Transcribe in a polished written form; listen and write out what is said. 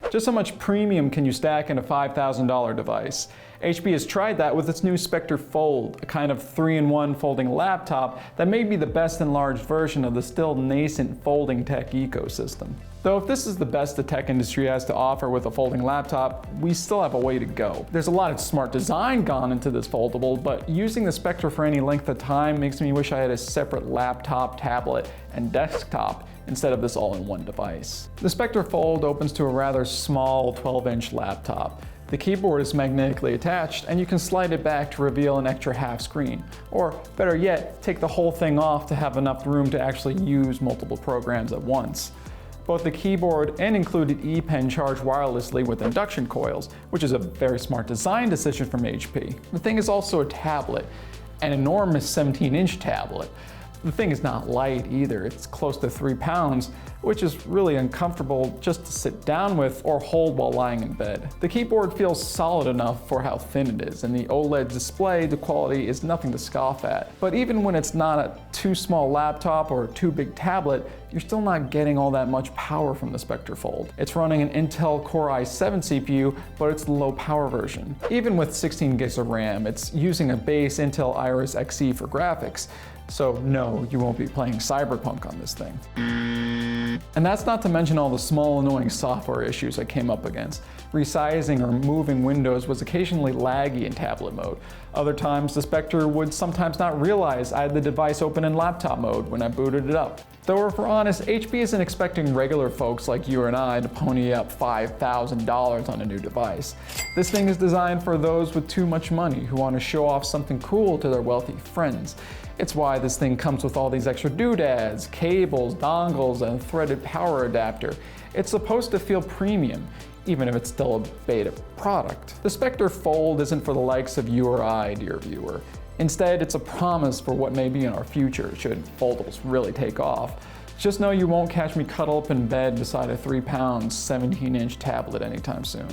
Just how much premium can you stack in a $5,000 device? HP has tried that with its new Spectre Fold, a kind of 3-in-1 folding laptop that may be the best enlarged version of the still nascent folding tech ecosystem. Though if this is the best the tech industry has to offer with a folding laptop, we still have a way to go. There's a lot of smart design gone into this foldable, but using the Spectre for any length of time makes me wish I had a separate laptop, tablet, and desktop instead of this all-in-one device. The Spectre Fold opens to a rather small 12-inch laptop. The keyboard is magnetically attached, and you can slide it back to reveal an extra half screen. Or, better yet, take the whole thing off to have enough room to actually use multiple programs at once. Both the keyboard and included E Pen charge wirelessly with induction coils, which is a very smart design decision from HP. The thing is also a tablet, an enormous 17-inch tablet. The thing is not light either. It's close to 3 pounds, which is really uncomfortable just to sit down with or hold while lying in bed. The keyboard feels solid enough for how thin it is, and the OLED display, the quality is nothing to scoff at. But even when it's not a too small laptop or too big tablet, you're still not getting all that much power from the Spectre Fold. It's running an Intel Core i7 CPU, but it's the low power version. Even with 16 gigs of RAM, it's using a base Intel Iris Xe for graphics. So no, you won't be playing Cyberpunk on this thing. And that's not to mention all the small annoying software issues I came up against. Resizing or moving windows was occasionally laggy in tablet mode. Other times the Spectre would sometimes not realize I had the device open in laptop mode when I booted it up. Though if we're honest, HP isn't expecting regular folks like you and I to pony up $5,000 on a new device. This thing is designed for those with too much money who want to show off something cool to their wealthy friends. It's why this thing comes with all these extra doodads, cables, dongles, and a threaded power adapter. It's supposed to feel premium, even if it's still a beta product. The Spectre Fold isn't for the likes of you or I, dear viewer. Instead, it's a promise for what may be in our future should foldables really take off. Just know you won't catch me cuddled up in bed beside a 3-pound, 17-inch tablet anytime soon.